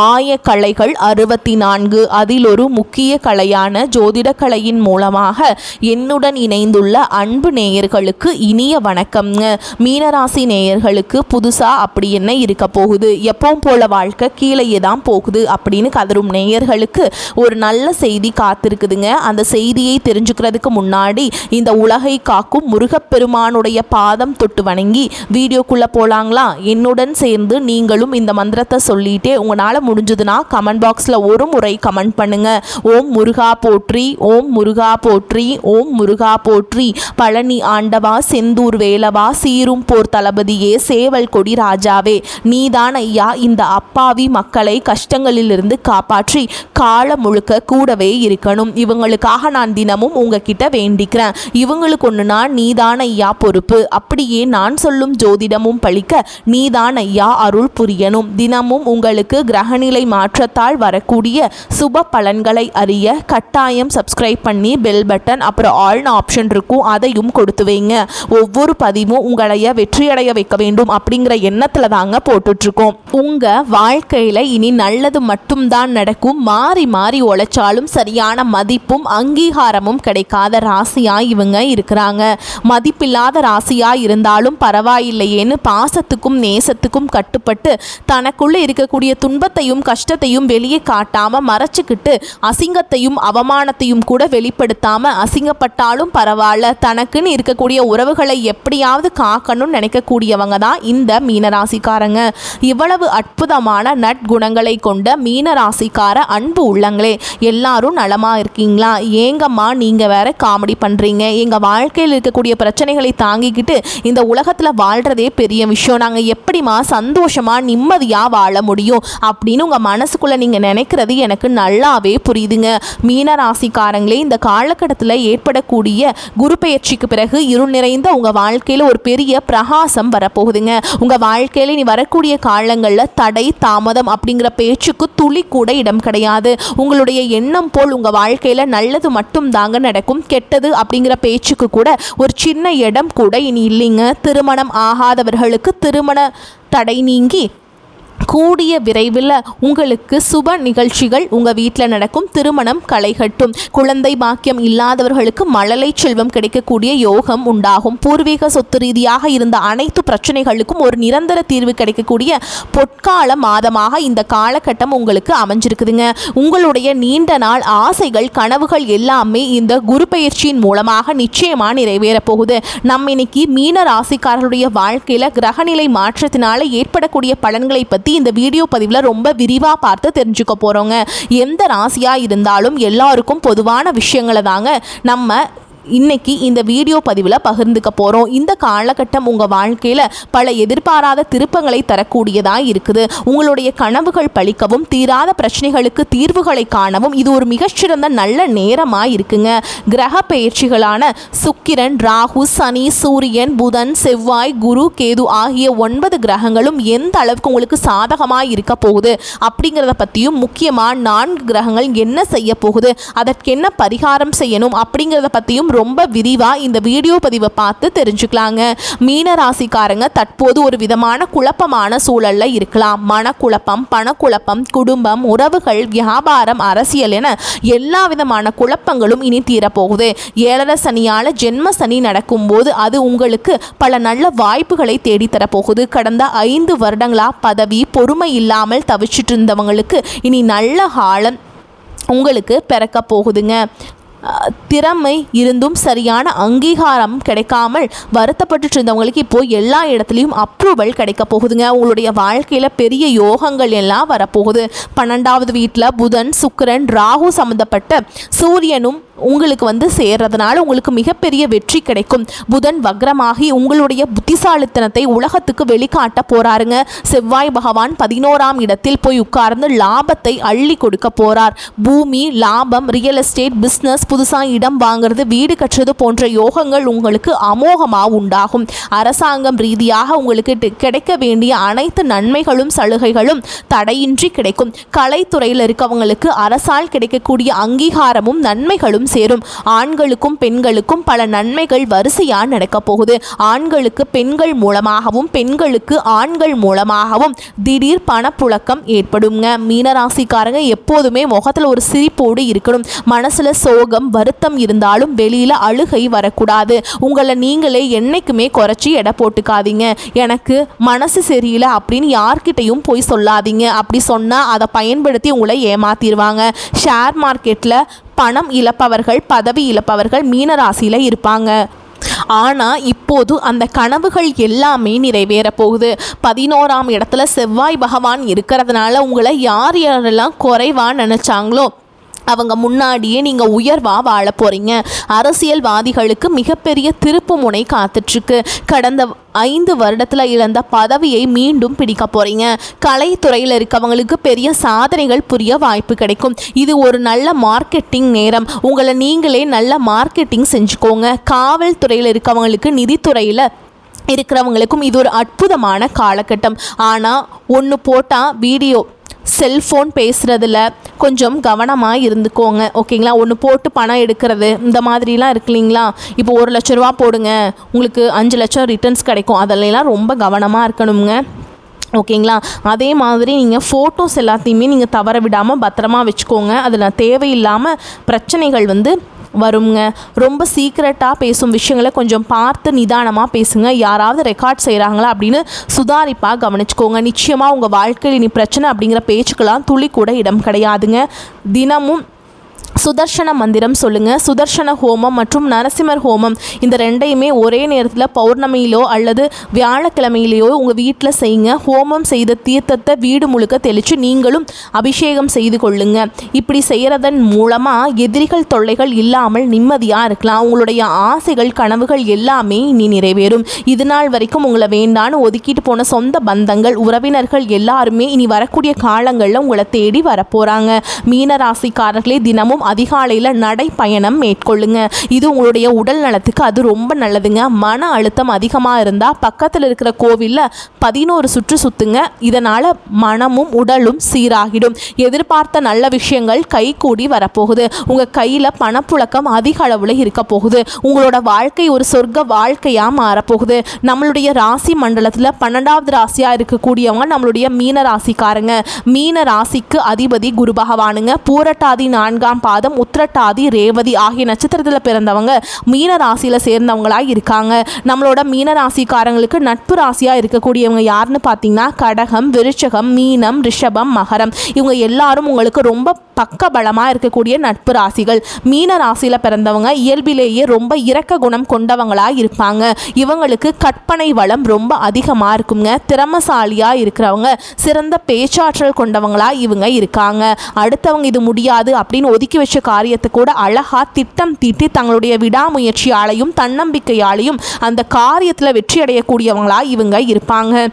ஆயக்கலைகள் 64. அதில் ஒரு முக்கிய கலையான ஜோதிடக்கலையின் மூலமாக என்னுடன் இணைந்துள்ள அன்பு நேயர்களுக்கு இனிய வணக்கம்ங்க. மீனராசி நேயர்களுக்கு புதுசா அப்படி என்ன இருக்க போகுது, எப்பவும் போல வாழ்க்கை கீழே தான் போகுது அப்படின்னு கதரும் நேயர்களுக்கு ஒரு நல்ல செய்தி காத்திருக்குதுங்க. அந்த செய்தியை தெரிஞ்சுக்கிறதுக்கு முன்னாடி இந்த உலகை காக்கும் முருகப்பெருமானுடைய பாதம் தொட்டு வணங்கி வீடியோக்குள்ள போலாங்களா? என்னுடன் சேர்ந்து நீங்களும் இந்த மந்திரத்தை சொல்லிட்டே உங்களால் முடிஞ்சதுன்னா கமெண்ட் பாக்ஸில் ஒரு முறை கமெண்ட் பண்ணுங்க. ஓம் முருகா போற்றி, ஓம் முருகா போற்றி, ஓம் முருகா போற்றி. பழனி ஆண்டவா, செந்தூர் வேலவா, சீரும் போர் தளபதியே, சேவல் கொடி ராஜாவே, நீதான் ஐயா இந்த அப்பாவி மக்களை கஷ்டங்களிலிருந்து காப்பாற்றி காலம் முழுக்க கூடவே இருக்கணும். இவங்களுக்காக நான் தினமும் உங்ககிட்ட வேண்டிக்கிறேன். இவங்களுக்கு ஒன்றுனா நீதான் ஐயா பொறுப்பு. அப்படியே நான் சொல்லும் ஜோதிடமும் பழிக்க நீதான் ஐயா அருள் புரியணும். தினமும் உங்களுக்கு கிரகநிலை மாற்றத்தால் வரக்கூடிய சுப பலன்களை அறிய கட்டாயம் சப்ஸ்கிரைப் பண்ணி பெல் பட்டன் அப்புறம் ஆல்னு ஆப்ஷன் இருக்கும், அதையும் கொடுத்து வைங்க. ஒவ்வொரு பதிவும் உங்களைய வெற்றியடைய வைக்க வேண்டும் அப்படிங்கிற எண்ணத்தில் தாங்க போட்டுட்ருக்கோம். உங்கள் வாழ்க்கையில் இனி நல்லது மட்டும்தான் நடக்கும். மாறி மாறி உழைச்சாலும் சரியான மதிப்பும் அங்கீகாரமும் கிடைக்காத ராசியாக இவங்க இருக்கிறாங்க. மதிப்பில்லாத ராசியாக இருந்தாலும் பரவாயில்லையேன்னு பாசத்துக்கும் நேசத்துக்கும் கட்டுப்பட்டு தனக்குள்ளே இருக்கக்கூடிய துன்பத்தையும் கஷ்டத்தையும் வெளியே காட்டாம மறைச்சிக்கிட்டு அசிங்கத்தையும் அவமானத்தையும் கூட வெளிப்படுத்தாம அசிங்கப்பட்டாலும் பரவாயில்ல தனக்குன்னு இருக்கக்கூடிய உறவுகளை எப்படியாவது காக்கணும்னு நினைக்கக்கூடியவங்க தான் இந்த மீனராசிக்காரங்க. இவ்வளவு அற்புதமான நற்குணங்களை கொண்ட மீனராசிக்கார அன்பு உள்ளங்களே, எல்லாரும் நலமா இருக்கீங்களா? ஏங்கம்மா நீங்க வேற காமெடி பண்றீங்க, எங்க வாழ்க்கையில் இருக்கக்கூடிய பிரச்சனைகளை தாங்கிக்கிட்டு இந்த உலகத்துல வாழ்றதே பெரிய விஷயம், நாங்க எப்படிமா சந்தோஷமா நிம்மதியா வாழ முடியும் அப்படின்னு உங்க மனசுக்குள்ள நீங்க நினைக்கிறது எனக்கு நல்லாவே புரியுதுங்க. மீனராசிக்காரங்களே, இந்த காலகட்டத்தில் ஏற்படக்கூடிய குரு பெயர்ச்சிக்கு பிறகு இருள் நிறைந்த உங்க வாழ்க்கையில ஒரு பெரிய பிரகாசம் வரப்போகுதுங்க. உங்க வாழ்க்கையில நீ வரக்கூடிய காலங்களில் தடை தாமதம் அப்படிங்கிற பேச்சுக்கு துளி கூட இடம் கிடையாது. உங்களுடைய எண்ணம் போல் உங்க வாழ்க்கையில நல்லது மட்டும் தாங்க நடக்கும். கெட்டது அப்படிங்கிற பேச்சுக்கு கூட ஒரு சின்ன இடம் கூட இனி இல்லைங்க. திருமணம் ஆகாதவர்களுக்கு திருமண தடை நீங்கி கூடிய விரைவில் உங்களுக்கு சுப நிகழ்ச்சிகள் உங்கள் வீட்டில் நடக்கும். திருமணம் களைகட்டும். குழந்தை பாக்கியம் இல்லாதவர்களுக்கு மழலை செல்வம் கிடைக்கக்கூடிய யோகம் உண்டாகும். பூர்வீக சொத்து ரீதியாக இருந்த அனைத்து பிரச்சனைகளுக்கும் ஒரு நிரந்தர தீர்வு கிடைக்கக்கூடிய பொற்கால மாதமாக இந்த காலகட்டம் உங்களுக்கு அமைஞ்சிருக்குதுங்க. உங்களுடைய நீண்ட நாள் ஆசைகள் கனவுகள் எல்லாமே இந்த குரு பெயர்ச்சியின் மூலமாக நிச்சயமாக நிறைவேறப் போகுது. நம்ம இன்னைக்கு மீன ராசிக்காரர்களுடைய வாழ்க்கையில் கிரகநிலை மாற்றத்தினால ஏற்படக்கூடிய பலன்களை பற்றி இந்த வீடியோ பதிவில் ரொம்ப விரிவாக பார்த்து தெரிஞ்சுக்க போகிறோங்க. எந்த ராசியாக இருந்தாலும் எல்லாருக்கும் பொதுவான விஷயங்களை தாங்க நம்ம இன்னைக்கு இந்த வீடியோ பதிவில் பகிர்ந்துக்க போகிறோம். இந்த காலகட்டம் உங்கள் வாழ்க்கையில் பல எதிர்பாராத திருப்பங்களை தரக்கூடியதாக இருக்குது. உங்களுடைய கனவுகள் பழிக்கவும் தீராத பிரச்சனைகளுக்கு தீர்வுகளை காணவும் இது ஒரு மிகச்சிறந்த நல்ல நேரமாக இருக்குங்க. கிரக பெயர்ச்சிகளான சுக்கிரன், ராகு, சனி, சூரியன், புதன், செவ்வாய், குரு, கேது ஆகிய 9 கிரகங்களும் எந்த அளவுக்கு உங்களுக்கு சாதகமாக இருக்க போகுது அப்படிங்கிறத பற்றியும் முக்கியமாக 4 கிரகங்கள் என்ன செய்ய போகுது, அதற்கென்ன பரிகாரம் செய்யணும் அப்படிங்கிறத பற்றியும் ரொம்ப விரிவா இந்த வீடியோ பதிவை பார்த்து தெரிஞ்சுக்கலாங்க. மீன ராசிக்காரங்க தற்போது ஒரு விதமான குழப்பமான சூழல்ல இருக்கலாம். மனக்குழப்பம், பணக்குழப்பம், குடும்பம், உறவுகள், வியாபாரம், அரசியல் என எல்லா விதமான குழப்பங்களும் இனி தீரப்போகுது. 7 சனியால ஜென்ம சனி நடக்கும்போது அது உங்களுக்கு பல நல்ல வாய்ப்புகளை தேடித்தரப்போகுது. கடந்த 5 வருடங்களா பதவி பொறுமை இல்லாமல் தவிச்சிட்டு இருந்தவங்களுக்கு இனி நல்ல காலம் உங்களுக்கு பிறக்க போகுதுங்க. திறமை இருந்தும் சரியான அங்கீகாரம் கிடைக்காமல் வருத்தப்பட்டு இருந்தவங்களுக்கு இப்போது எல்லா இடத்துலையும் அப்ரூவல் கிடைக்க போகுதுங்க. உங்களுடைய வாழ்க்கையில் பெரிய யோகங்கள் எல்லாம் வரப்போகுது. 12வது வீட்டில் புதன், சுக்கிரன், ராகு சம்மந்தப்பட்ட சூரியனும் உங்களுக்கு சேர்றதுனால உங்களுக்கு மிகப்பெரிய வெற்றி கிடைக்கும். புதன் வக்ரமாகி உங்களுடைய புத்திசாலித்தனத்தை உலகத்துக்கு வெளிக்காட்ட போறாருங்க. செவ்வாய் பகவான் 11ஆம் இடத்தில் போய் உட்கார்ந்து லாபத்தை அள்ளி கொடுக்க போறார். பூமி, லாபம், ரியல் எஸ்டேட், பிஸ்னஸ், புதுசாக இடம் வாங்குறது, வீடு கட்டுறது போன்ற யோகங்கள் உங்களுக்கு அமோகமாக உண்டாகும். அரசாங்கம் ரீதியாக உங்களுக்கு கிடைக்க வேண்டிய அனைத்து நன்மைகளும் சலுகைகளும் தடையின்றி கிடைக்கும். கலைத்துறையில் இருக்கவங்களுக்கு அரசால் கிடைக்கக்கூடிய அங்கீகாரமும் நன்மைகளும் செல்வம் சேரும். ஆண்களுக்கும் பெண்களுக்கும் பல நன்மைகள் வரிசையா நடக்க போகுது. ஆண்களுக்கு பெண்கள் மூலமாகவும் பெண்களுக்கு ஆண்கள் மூலமாகவும் திடீர் பணப்புழக்கம் ஏற்படுங்க. மீனராசிக்காரங்க எப்போதுமே முகத்துல ஒரு சிரிப்போடு இருக்கணும். மனசுல சோகம் வருத்தம் இருந்தாலும் வெளியில அழுகை வரக்கூடாது. உங்களை நீங்களே என்னைக்குமே குறைச்சி எடை போட்டுக்காதீங்க. எனக்கு மனசு சரியில்லை அப்படின்னு யார்கிட்டையும் போய் சொல்லாதீங்க. அப்படி சொன்னா அதை பயன்படுத்தி உங்களை ஏமாத்திடுவாங்க. ஷேர் மார்க்கெட்ல பணம் இழப்பவர்கள் பதவி இழப்பவர்கள் மீனராசியில இருப்பாங்க. ஆனால் இப்போது அந்த கனவுகள் எல்லாமே நிறைவேற போகுது. 11ஆம் இடத்துல செவ்வாய் பகவான் இருக்கிறதுனால உங்களை யார் யாரெல்லாம் குறைவா நினைச்சாங்களோ அவங்க முன்னாடியே நீங்கள் உயர்வாக வாழ போகிறீங்க. அரசியல்வாதிகளுக்கு மிகப்பெரிய திருப்பு முனை காத்துட்ருக்கு. கடந்த 5 வருடத்தில் இழந்த பதவியை மீண்டும் பிடிக்க போகிறீங்க. கலைத்துறையில் இருக்கவங்களுக்கு பெரிய சாதனைகள் புரிய வாய்ப்பு கிடைக்கும். இது ஒரு நல்ல மார்க்கெட்டிங் நேரம். உங்களை நீங்களே நல்ல மார்க்கெட்டிங் செஞ்சுக்கோங்க. காவல்துறையில் இருக்கவங்களுக்கு நிதித்துறையில் இருக்கிறவங்களுக்கும் இது ஒரு அற்புதமான காலகட்டம். ஆனால் ஒன்று போட்டால் வீடியோ செல்ஃபோன் பேசுகிறதுல கொஞ்சம் கவனமாக இருந்துக்கோங்க. ஓகேங்களா? ஒன்று போட்டு பணம் எடுக்கிறது இந்த மாதிரிலாம் இருக்கு இல்லைங்களா? இப்போ 1 லட்ச ரூபா போடுங்க, உங்களுக்கு 5 லட்சம் ரிட்டர்ன்ஸ் கிடைக்கும். அதெல்லாம் ரொம்ப கவனமாக இருக்கணுங்க. ஓகேங்களா? அதே மாதிரி நீங்கள் ஃபோட்டோஸ் எல்லாத்தையுமே நீங்கள் தவற விடாமல் பத்திரமா வச்சுக்கோங்க. அதில் தேவையில்லாமல் பிரச்சனைகள் வருங்க. ரொம்ப சீக்ரெட்டாக பேசும் விஷயங்களை கொஞ்சம் பார்த்து நிதானமாக பேசுங்க. யாராவது ரெக்கார்ட் செய்கிறாங்களா அப்படின்னு சுதாரிப்பாக கவனிச்சுக்கோங்க. நிச்சயமாக உங்கள் வாழ்க்கையில் இனி பிரச்சனை அப்படிங்கிற பேச்சுக்கெல்லாம் துளி கூட இடம் கிடையாதுங்க. தினமும் சுதர்சன மந்திரம் சொல்லுங்கள். சுதர்சன ஹோமம் மற்றும் நரசிம்மர் ஹோமம் இந்த ரெண்டையுமே ஒரே நேரத்தில் பௌர்ணமியிலோ அல்லது வியாழக்கிழமையிலையோ உங்கள் வீட்டில் செய்யுங்க. ஹோமம் செய்த தீர்த்தத்தை வீடு முழுக்க தெளித்து நீங்களும் அபிஷேகம் செய்து கொள்ளுங்க. இப்படி செய்கிறதன் மூலமாக எதிரிகள் தொல்லைகள் இல்லாமல் நிம்மதியாக இருக்கலாம். உங்களுடைய ஆசைகள் கனவுகள் எல்லாமே இனி நிறைவேறும். இது நாள் வரைக்கும் உங்களை வேண்டான்னு ஒதுக்கிட்டு போன சொந்த பந்தங்கள் உறவினர்கள் எல்லாருமே இனி வரக்கூடிய காலங்களில் உங்களை தேடி வரப்போகிறாங்க. மீனராசிக்காரர்களே தினமும் அதிகாலையில் நடைப்பயணம் மேற்கொள்ளுங்க. இது உங்களுடைய உடல் நலத்துக்கு அது ரொம்ப நல்லதுங்க. மன அழுத்தம் அதிகமாக இருந்தால் பக்கத்தில் இருக்கிற கோவிலில் 11 சுற்று சுத்துங்க. இதனால் மனமும் உடலும் சீராகிடும். எதிர்பார்த்த நல்ல விஷயங்கள் கைகூடி வரப்போகுது. உங்கள் கையில் பணப்புழக்கம் அதிக அளவில் இருக்க போகுது. உங்களோட வாழ்க்கை ஒரு சொர்க்க வாழ்க்கையாக மாறப்போகுது. நம்மளுடைய ராசி மண்டலத்தில் 12வது ராசியாக இருக்கக்கூடியவங்க நம்மளுடைய மீன ராசிக்காரங்க. மீன ராசிக்கு அதிபதி குரு பகவானுங்க. பூரட்டாதி 4ஆம் பாதம் உத்திரட்டாதி ரேவதி ஆகிய நட்சத்திரத்தில் பிறந்தவங்க மீன ராசியில் சேர்ந்தவங்களாக இருக்காங்க. நம்மளோட மீன ராசிக்காரங்களுக்கு நட்பு ராசியாக இருக்கக்கூடியவங்க யாருன்னு பார்த்தீங்கன்னா கடகம், விருச்சகம், மீனம், ரிஷபம், மகரம். இவங்க எல்லாரும் உங்களுக்கு ரொம்ப பக்க பலமாக இருக்கக்கூடிய நட்பு ராசிகள். மீன ராசியில் பிறந்தவங்க இயல்பிலேயே ரொம்ப இரக்க குணம் கொண்டவங்களாக இருப்பாங்க. இவங்களுக்கு கற்பனை வளம் ரொம்ப அதிகமாக இருக்குங்க. திறமசாலியாக இருக்கிறவங்க, சிறந்த பேச்சாற்றல் கொண்டவங்களாக இவங்க இருக்காங்க. அடுத்தவங்க இது முடியாது அப்படின்னு ஒதுக்கி வச்ச காரியத்தை கூட அழகா திட்டம் தீட்டி தங்களுடைய விடாமுயற்சியாலையும் தன்னம்பிக்கையாலையும் அந்த காரியத்தில் வெற்றி அடையக்கூடியவங்களா இவங்க இருப்பாங்க.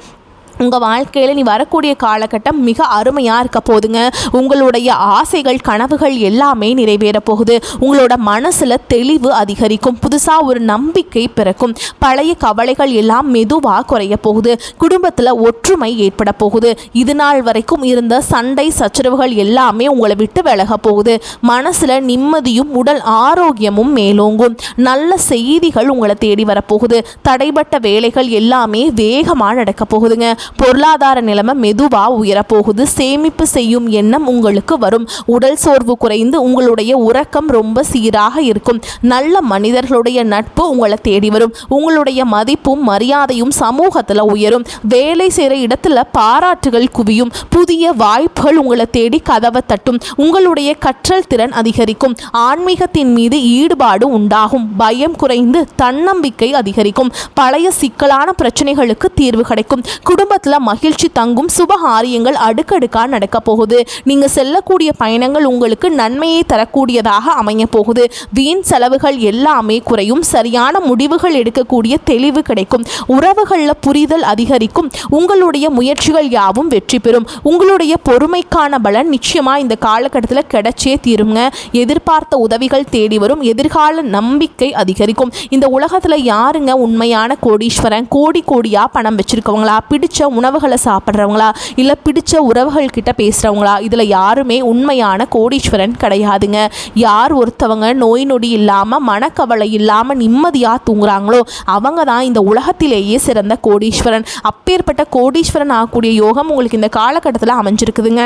உங்கள் வாழ்க்கையில் நீ வரக்கூடிய காலகட்டம் மிக அருமையாக இருக்க போகுதுங்க. உங்களுடைய ஆசைகள் கனவுகள் எல்லாமே நிறைவேற போகுது. உங்களோட மனசில் தெளிவு அதிகரிக்கும். புதுசாக ஒரு நம்பிக்கை பிறக்கும். பழைய கவலைகள் எல்லாம் மெதுவாக குறைய போகுது. குடும்பத்தில் ஒற்றுமை ஏற்பட போகுது. இது நாள் வரைக்கும் இருந்த சண்டை சச்சரவுகள் எல்லாமே உங்களை விட்டு விலக போகுது. மனசில் நிம்மதியும் உடல் ஆரோக்கியமும் மேலோங்கும். நல்ல செய்திகள் உங்களை தேடி வரப்போகுது. தடைபட்ட வேலைகள் எல்லாமே வேகமாக நடக்க போகுதுங்க. பொருளாதார நிலைமை மெதுவாக உயரப்போகுது. சேமிப்பு செய்யும் எண்ணம் உங்களுக்கு வரும். உடல் சோர்வு குறைந்து உங்களுடைய உறக்கம் ரொம்ப சீராக இருக்கும். நல்ல மனிதர்களுடைய நட்பு உங்களை தேடி வரும். உங்களுடைய மதிப்பும் மரியாதையும் சமூகத்தில் உயரும். வேலை செய்கிற இடத்துல பாராட்டுகள் குவியும். புதிய வாய்ப்புகள் உங்களை தேடி கதவை தட்டும். உங்களுடைய கற்றல் திறன் அதிகரிக்கும். ஆன்மீகத்தின் மீது ஈடுபாடு உண்டாகும். பயம் குறைந்து தன்னம்பிக்கை அதிகரிக்கும். பழைய சிக்கலான பிரச்சனைகளுக்கு தீர்வு கிடைக்கும். குடும்பத்தில் மகிழ்ச்சி தங்கும். சுபகாரியங்கள் அடுக்கடுக்காக நடக்க போகுது. நீங்க செல்லக்கூடிய பயணங்கள் உங்களுக்கு நன்மையை தரக்கூடியதாக அமைய போகுது. வீண் செலவுகள் எல்லாமே குறையும். சரியான முடிவுகள் எடுக்கக்கூடிய தெளிவு கிடைக்கும். உறவுகளில் புரிதல் அதிகரிக்கும். உங்களுடைய முயற்சிகள் யாவும் வெற்றி பெறும். உங்களுடைய பொறுமைக்கான பலன் நிச்சயமா இந்த காலகட்டத்தில் கிடைச்சே தீருங்க. எதிர்பார்த்த உதவிகள் தேடி வரும். எதிர்கால நம்பிக்கை அதிகரிக்கும். இந்த உலகத்தில் யாருங்க உண்மையான கோடீஸ்வரன்? கோடி கோடியா பணம் வச்சிருக்கவங்களா? பிடிச்ச உணவுகளை சாப்பிட்றவங்களா இல்லை பிடிச்ச உறவுகள் கிட்ட பேசுகிறவங்களா, இதில் யாருமே உண்மையான கோடீஸ்வரன் கிடையாதுங்க. யார் ஒருத்தவங்க நோய் நொடி இல்லாமல் மனக்கவலை இல்லாமல் நிம்மதியாக தூங்குறாங்களோ அவங்க தான் இந்த உலகத்திலேயே சிறந்த கோடீஸ்வரன். அப்பேற்பட்ட கோடீஸ்வரன் ஆகக்கூடிய யோகம் உங்களுக்கு இந்த காலகட்டத்தில் அமைஞ்சிருக்குதுங்க.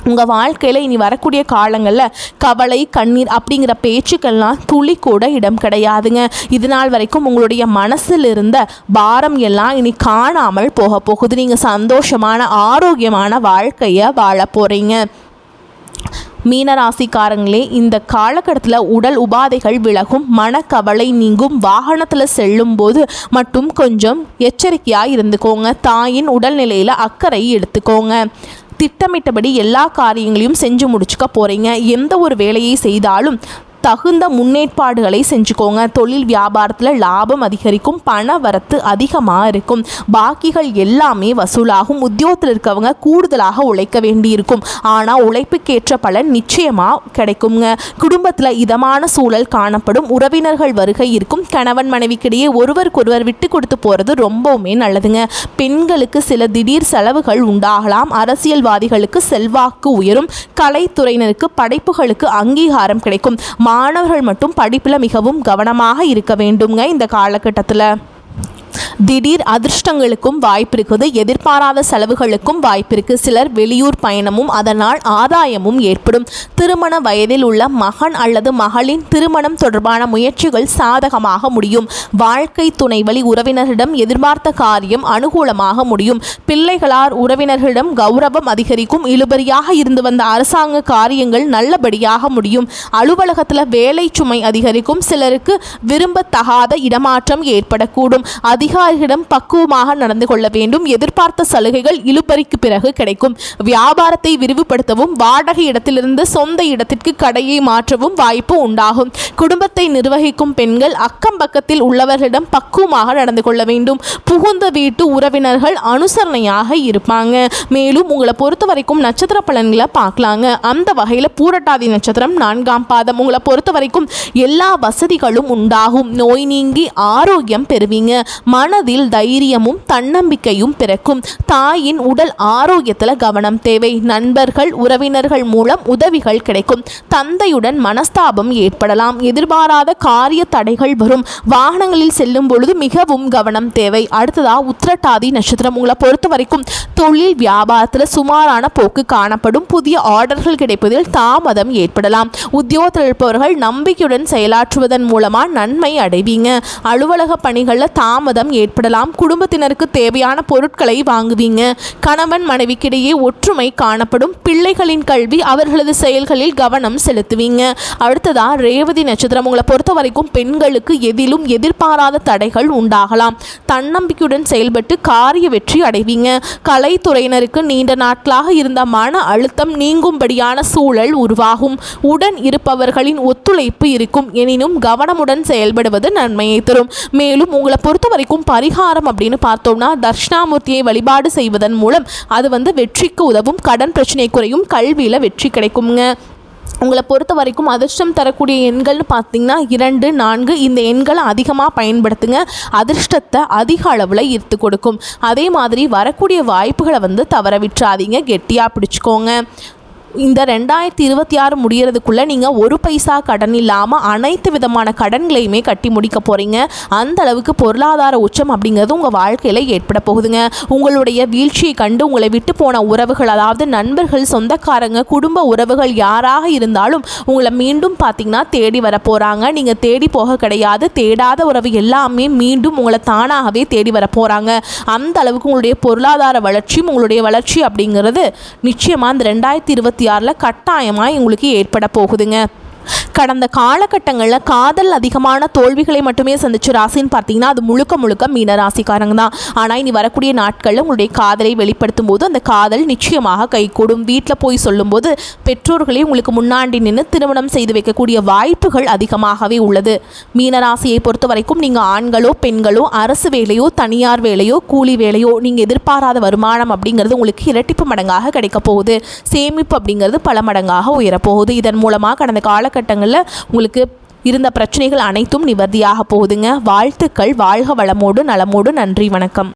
உங்கள் வாழ்க்கையில் இனி வரக்கூடிய காலங்களில் கவலை கண்ணீர் அப்படிங்கிற பேச்சுக்கள்லாம் துளி கூட இடம் கிடையாதுங்க. இது நாள் வரைக்கும் உங்களுடைய மனசில் இருந்த பாரம் எல்லாம் இனி காணாமல் போக போகுது. நீங்கள் சந்தோஷமான ஆரோக்கியமான வாழ்க்கையை வாழ போகிறீங்க. மீனராசிக்காரங்களே, இந்த காலகட்டத்தில் உடல் உபாதைகள் விலகும், மனக்கவலை நீங்கும். வாகனத்தில் செல்லும் போது மட்டும் கொஞ்சம் எச்சரிக்கையாக இருந்துக்கோங்க. தாயின் உடல்நிலையில் அக்கறை எடுத்துக்கோங்க. திட்டமிட்டபடி எல்லா காரியங்களையும் செஞ்சு முடிச்சுக்க போகிறீங்க. எந்த ஒரு வேலையை செய்தாலும் தகுந்த முன்னேற்பாடுகளை செஞ்சுக்கோங்க. தொழில் வியாபாரத்தில் லாபம் அதிகரிக்கும், பண வரத்து அதிகமாக இருக்கும், பாக்கிகள் எல்லாமே வசூலாகும். உத்தியோகத்தில் இருக்கவங்க கூடுதலாக உழைக்க வேண்டியிருக்கும், ஆனால் உழைப்புக்கேற்ற பலன் நிச்சயமாக கிடைக்குங்க. குடும்பத்தில் இதமான சூழல் காணப்படும், உறவினர்கள் வருகை இருக்கும். கணவன் மனைவிக்கிடையே ஒருவருக்கொருவர் விட்டு கொடுத்து போகிறது ரொம்பவுமே நல்லதுங்க. பெண்களுக்கு சில திடீர் செலவுகள் உண்டாகலாம். அரசியல்வாதிகளுக்கு செல்வாக்கு உயரும். கலைத்துறையினருக்கு படைப்புகளுக்கு அங்கீகாரம் கிடைக்கும். மாணவர்கள் மட்டும் படிப்பில் மிகவும் கவனமாக இருக்க வேண்டுங்க. இந்த காலகட்டத்தில் திடீர் அதிர்ஷ்டங்களுக்கும் வாய்ப்பு இருக்குது. எதிர்பாராத செலவுகளுக்கும் வாய்ப்பு இருக்குது. சிலர் வெளியூர் பயணமும் அதனால் ஆதாயமும் ஏற்படும். திருமண வயதில் உள்ள மகன் அல்லது மகளின் திருமணம் தொடர்பான முயற்சிகள் சாதகமாக முடியும். வாழ்க்கை துணை வழி உறவினரிடம் எதிர்பார்த்த காரியம் அனுகூலமாக முடியும். பிள்ளைகளால் உறவினர்களிடம் கௌரவம் அதிகரிக்கும். இழுபறியாக இருந்து வந்த அரசாங்க காரியங்கள் நல்லபடியாக முடியும். அலுவலகத்தில் வேலை சுமை அதிகரிக்கும். சிலருக்கு விரும்பத்தகாத இடமாற்றம் ஏற்படக்கூடும். அதிகாரிகளிடம் பக்குவமாக நடந்து கொள்ள வேண்டும். எதிர்பார்த்த சலுகைகள் இழுபறிக்கு பிறகு கிடைக்கும். வியாபாரத்தை விரிவுபடுத்தவும் வாடகை இடத்திலிருந்து சொந்த இடத்திற்கு கடையை மாற்றவும் வாய்ப்பு உண்டாகும். குடும்பத்தை நிர்வகிக்கும் பெண்கள் அக்கம் பக்கத்தில் உள்ளவர்களிடம் பக்குவமாக நடந்து கொள்ள வேண்டும். புகுந்த வீட்டு உறவினர்கள் அனுசரணையாக இருப்பாங்க. மேலும் உங்களை பொறுத்த வரைக்கும் நட்சத்திர பலன்களை பார்க்கலாங்க. அந்த வகையில் பூரட்டாதி நட்சத்திரம் 4ஆம் பாதம். உங்களை பொறுத்த வரைக்கும் எல்லா வசதிகளும் உண்டாகும். நோய் நீங்கி ஆரோக்கியம் பெறுவீங்க. மனதில் தைரியமும் தன்னம்பிக்கையும் பிறக்கும். தாயின் உடல் ஆரோக்கியத்தில் கவனம் தேவை. நண்பர்கள் உறவினர்கள் மூலம் உதவிகள் கிடைக்கும். தந்தையுடன் மனஸ்தாபம் ஏற்படலாம். எதிர்பாராத காரிய தடைகள் வரும். வாகனங்களில் செல்லும் பொழுது மிகவும் கவனம் தேவை. அடுத்ததா உத்திரட்டாதி நட்சத்திரம். உங்களை பொறுத்த வரைக்கும் தொழில் வியாபாரத்தில் சுமாரான போக்கு காணப்படும். புதிய ஆர்டர்கள் கிடைப்பதில் தாமதம் ஏற்படலாம். உத்தியோகத்தில் இருப்பவர்கள் நம்பிக்கையுடன் செயலாற்றுவதன் மூலமாக நன்மை அடைவீங்க. அலுவலக பணிகளில் தாமதம் ஏற்படலாம். குடும்பத்தினருக்கு தேவையான பொருட்களை வாங்குவீங்க. கணவன் மனைவிக்கிடையே ஒற்றுமை காணப்படும். பிள்ளைகளின் கல்வி அவர்களது செயல்களில் கவனம் செலுத்துவீங்க. அடுத்ததா ரேவதி நட்சத்திரம். உங்களை பொறுத்த வரைக்கும் பெண்களுக்கு எதிலும் எதிர்பாராத தடைகள் உண்டாகலாம். தன்னம்பிக்கையுடன் செயல்பட்டு காரிய வெற்றி அடைவீங்க. கலைத்துறையினருக்கு நீண்ட நாட்களாக இருந்த மன அழுத்தம் நீங்கும்படியான சூழல் உருவாகும். உடன் இருப்பவர்களின் ஒத்துழைப்பு இருக்கும். எனினும் கவனமுடன் செயல்படுவது நன்மையை தரும். மேலும் உங்களை பொறுத்த வரைக்கும் பரிகாரம் அப்படின்னு பார்த்தோம்னா தட்சிணாமூர்த்தியை வழிபாடு செய்வதன் மூலம் அது வெற்றிக்கு உதவும். கடன் பிரச்சனை குறையும். கல்வியில் வெற்றி கிடைக்குங்க. உங்களை பொறுத்த வரைக்கும் அதிர்ஷ்டம் தரக்கூடிய எண்கள்னு பார்த்தீங்கன்னா 2, 4 இந்த எண்களை அதிகமாக பயன்படுத்துங்க. அதிர்ஷ்டத்தை அதிக அளவில் ஈர்த்து கொடுக்கும். அதே மாதிரி வரக்கூடிய வாய்ப்புகளை தவற விட்டுறாதீங்க. கெட்டியாக பிடிச்சிக்கோங்க. இந்த 2026 முடியறதுக்குள்ளே நீங்கள் ஒரு பைசா கடன் இல்லாமல் அனைத்து விதமான கடன்களையுமே கட்டி முடிக்க போகிறீங்க. அந்த அளவுக்கு பொருளாதார உச்சம் அப்படிங்கிறது உங்கள் வாழ்க்கையில் ஏற்பட போகுதுங்க. உங்களுடைய வீழ்ச்சியை கண்டு உங்களை விட்டு போன உறவுகள், அதாவது நண்பர்கள், சொந்தக்காரங்க, குடும்ப உறவுகள் யாராக இருந்தாலும் உங்களை மீண்டும் பார்த்தீங்கன்னா தேடி வர போகிறாங்க. நீங்கள் தேடி போக கிடையாது. தேடாத உறவு எல்லாமே மீண்டும் உங்களை தானாகவே தேடி வர போகிறாங்க. அந்த அளவுக்கு உங்களுடைய பொருளாதார வளர்ச்சியும் உங்களுடைய வளர்ச்சி அப்படிங்கிறது நிச்சயமாக இந்த 2026 கட்டாயமாக உங்களுக்கு ஏற்பட போகுதுங்க. கடந்த காலகட்டங்களில் காதல் அதிகமான தோல்விகளை மட்டுமே சந்திச்சு ராசின்னு பார்த்தீங்கன்னா அது முழுக்க முழுக்க மீனராசிக்காரங்க தான். ஆனால் இனி வரக்கூடிய நாட்களில் உங்களுடைய காதலை வெளிப்படுத்தும் போது அந்த காதல் நிச்சயமாக கைகூடும். வீட்டில் போய் சொல்லும்போது பெற்றோர்களே உங்களுக்கு முன்னாடி நின்று திருமணம் செய்து வைக்கக்கூடிய வாய்ப்புகள் அதிகமாகவே உள்ளது. மீனராசியை பொறுத்த வரைக்கும் நீங்கள் ஆண்களோ பெண்களோ அரசு வேலையோ தனியார் வேலையோ கூலி வேலையோ நீங்கள் எதிர்பாராத வருமானம் அப்படிங்கிறது உங்களுக்கு இரட்டிப்பு மடங்காக கிடைக்க போகுது. சேமிப்பு அப்படிங்கிறது பல மடங்காக உயரப்போகுது. இதன் மூலமாக கடந்த காலகட்டங்களில் உங்களுக்கு இருந்த பிரச்சனைகள் அனைத்தும் நிவர்த்தியாக போகுதுங்க. வாழ்த்துக்கள். வாழ்க வளமோடு நலமோடு. நன்றி, வணக்கம்.